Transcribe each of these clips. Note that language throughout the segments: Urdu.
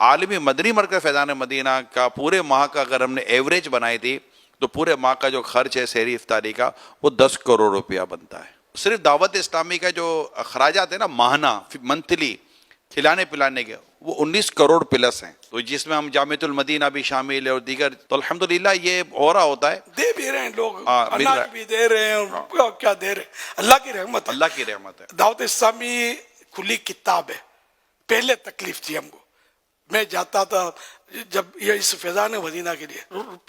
عالمی مدنی مرکز فیضان مدینہ کا پورے ماہ کا اگر ہم نے ایوریج بنائی تھی تو پورے ماہ کا جو خرچ ہے سحری افطاری کا وہ 10 کروڑ روپیہ بنتا ہے. صرف دعوت اسلامی کا جو اخراجات ہیں نا ماہانہ منتھلی کھلانے پلانے کے وہ 19 کروڑ پلس ہیں, تو جس میں ہم جامعۃ المدینہ بھی شامل ہے اور دیگر, تو الحمدللہ یہ ہو رہا ہوتا ہے. دے بھی رہے ہیں لوگ, اناج بھی دے رہے ہیں, کیا دے رہے ہیں, اللہ کی رحمت ہے. اللہ کی رحمت ہے. دعوت اسلامی کھلی کتاب ہے. پہلے تکلیف تھی ہم کو, میں جاتا تھا جب یہ اس فیضان مدینہ کے لیے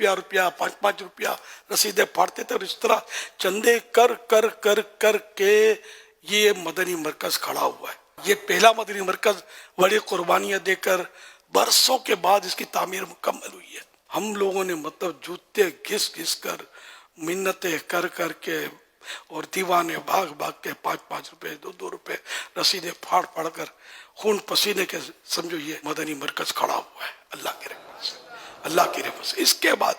روپیہ 5 روپیہ رسیدیں پھاڑتے تھے, اور اس طرح چندے کر کر کر کر کے یہ مدنی مرکز کھڑا ہوا ہے. یہ پہلا مدنی مرکز بڑی قربانیاں دے کر برسوں کے بعد اس کی تعمیر مکمل ہوئی ہے. ہم لوگوں نے مطلب جوتے گھس گھس کر منتیں کر کر کے اور دیوانے بھاگ بھاگ کے 5 روپے 2 روپے رسیدیں پھاڑ پھاڑ کر خون پسینے کے سمجھو یہ مدنی مرکز کھڑا ہوا ہے اللہ کی رحمت سے, اللہ کی رحمت سے. اس کے بعد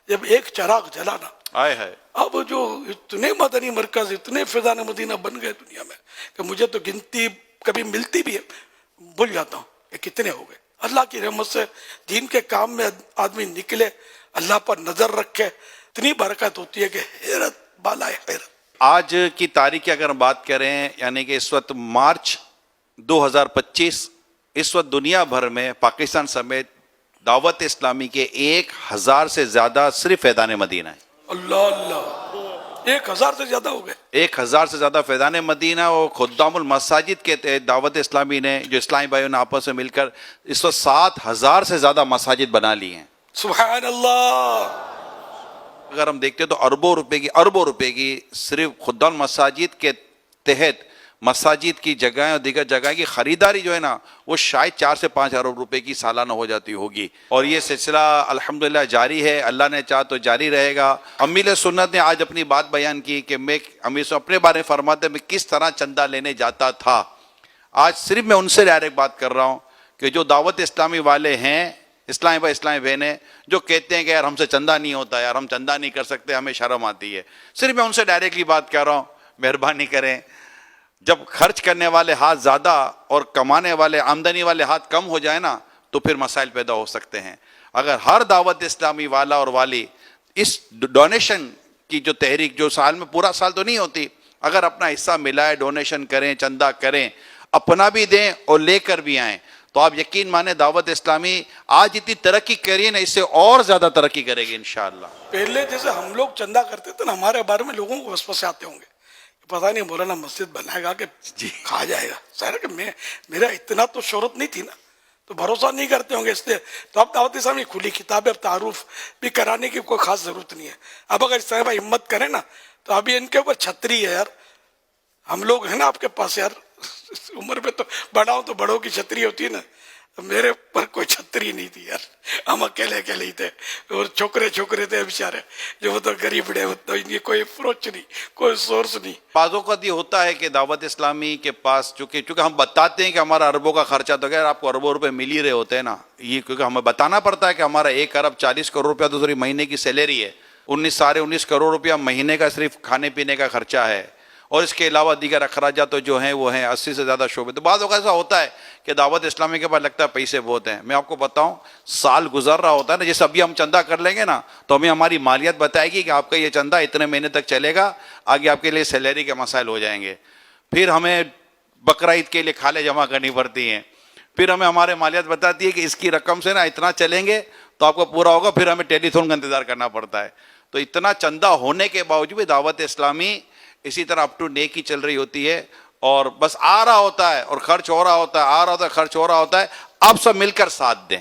جب ایک چراغ جلا نا, آئے ہے اب جو اتنے مدنی مرکز اتنے فیضان مدینہ بن گئے دنیا میں کہ مجھے تو گنتی کبھی ملتی بھی ہے بھول جاتا ہوں کہ کتنے ہو گئے. اللہ کی رحمت سے دین کے کام میں آدمی نکلے, اللہ پر نظر رکھے, اتنی برکت ہوتی ہے کہ حیرت بالائے حیرت. آج کی تاریخ کی اگر ہم بات کریں, یعنی کہ اس وقت مارچ 2025, اس وقت دنیا بھر میں پاکستان سمیت دعوت اسلامی کے 1000 سے زیادہ صرف فیضان مدینہ ہے. اللہ اللہ, 1000 سے زیادہ ہو گئے. 1000 سے زیادہ فیضان مدینہ اور خدام المساجد کے تحت دعوت اسلامی نے, جو اسلامی بھائیوں نے آپس میں مل کر اس وقت 7000 سے زیادہ مساجد بنا لی ہیں. سبحان اللہ. اگر ہم دیکھتے تو اربوں روپے کی صرف خدام المساجد کے تحت مساجد کی جگہیں اور دیگر جگہیں کی خریداری جو ہے نا وہ شاید 4 سے 5 ارب روپے کی سالانہ ہو جاتی ہوگی, اور یہ سلسلہ الحمدللہ جاری ہے, اللہ نے چاہا تو جاری رہے گا. امیل سنت نے آج اپنی بات بیان کی کہ میں امیر سے اپنے بارے میں فرماتے میں کس طرح چندہ لینے جاتا تھا. آج صرف میں ان سے ڈائریکٹ بات کر رہا ہوں کہ جو دعوت اسلامی والے ہیں, اسلامی بھائی اسلامی بہنیں جو کہتے ہیں کہ یار ہم سے چندہ نہیں ہوتا, یار ہم چندہ نہیں کر سکتے, ہمیں شرم آتی ہے, صرف میں ان سے ڈائریکٹلی بات کر رہا ہوں, مہربانی کریں. جب خرچ کرنے والے ہاتھ زیادہ اور کمانے والے آمدنی والے ہاتھ کم ہو جائے نا تو پھر مسائل پیدا ہو سکتے ہیں. اگر ہر دعوت اسلامی والا اور والی اس ڈونیشن کی جو تحریک, جو سال میں پورا سال تو نہیں ہوتی, اگر اپنا حصہ ملائے, ڈونیشن کریں, چندہ کریں, اپنا بھی دیں اور لے کر بھی آئیں, تو آپ یقین مانیں دعوت اسلامی آج اتنی ترقی کری ہے نا, اس سے اور زیادہ ترقی کرے گی انشاءاللہ. پہلے جیسے ہم لوگ چندہ کرتے تھے نا, ہمارے بارے میں لوگوں کو وسوسے آتے ہوں گے, پتہ نہیں مولانا مسجد بنائے گا کہ کھا جائے گا. ظاہر کہ میرا اتنا تو شہرت نہیں تھی نا, تو بھروسہ نہیں کرتے ہوں گے اس لیے. تو اب دعوت اسلامی کھلی کتاب ہے, اب تعارف بھی کرانے کی کوئی خاص ضرورت نہیں ہے. اب اگر اس طرح بھائی ہمت کریں نا تو ابھی ان کے اوپر چھتری ہے یار, ہم لوگ ہیں نا آپ کے پاس یار, عمر پہ تو بڑا ہوں تو بڑوں کی چھتری ہوتی ہے نا, میرے پر کوئی چھتری نہیں تھی یار, ہم اکیلے ہی تھے, اور چھوکرے تھے بیچارے جو تو غریب بڑے, تو ان کی کوئی اپروچ نہیں, کوئی سورس نہیں. بعض اوقات یہ ہوتا ہے کہ دعوت اسلامی کے پاس چونکہ ہم بتاتے ہیں کہ ہمارا اربوں کا خرچہ, تو اگر آپ کو اربوں روپے مل ہی رہے ہوتے ہیں نا, یہ کیونکہ ہمیں بتانا پڑتا ہے کہ ہمارا 1 ارب 40 کروڑ روپیہ تو صرف مہینے کی سیلری ہے, 19 کروڑ روپیہ مہینے کا صرف کھانے پینے کا خرچہ ہے, اور اس کے علاوہ دیگر اخراجات جو ہیں وہ ہیں 80 سے زیادہ شعبے. تو بعض اوقات ایسا ہوتا ہے کہ دعوت اسلامی کے پاس لگتا ہے پیسے بہت ہیں. میں آپ کو بتاؤں, سال گزر رہا ہوتا ہے نا, جیسے ابھی ہم چندہ کر لیں گے نا تو ہمیں ہماری مالیت بتائے گی کہ آپ کا یہ چندہ اتنے مہینے تک چلے گا, آگے آپ کے لیے سیلری کے مسائل ہو جائیں گے. پھر ہمیں بقرعید کے لیے کھالیں جمع کرنی پڑتی ہیں, پھر ہمیں ہمارے مالیت بتاتی ہے کہ اس کی رقم سے نا اتنا چلیں گے تو آپ کو پورا ہوگا, پھر ہمیں ٹیلی تھون کا انتظار کرنا پڑتا ہے. تو اتنا چندہ ہونے کے باوجود بھی دعوت اسلامی اسی طرح اپ ٹو ڈیٹ کی چل رہی ہوتی ہے, اور بس آ رہا ہوتا ہے اور خرچ ہو رہا ہوتا ہے, آ رہا ہوتا ہے خرچ ہو رہا ہوتا ہے. آپ سب مل کر ساتھ دیں.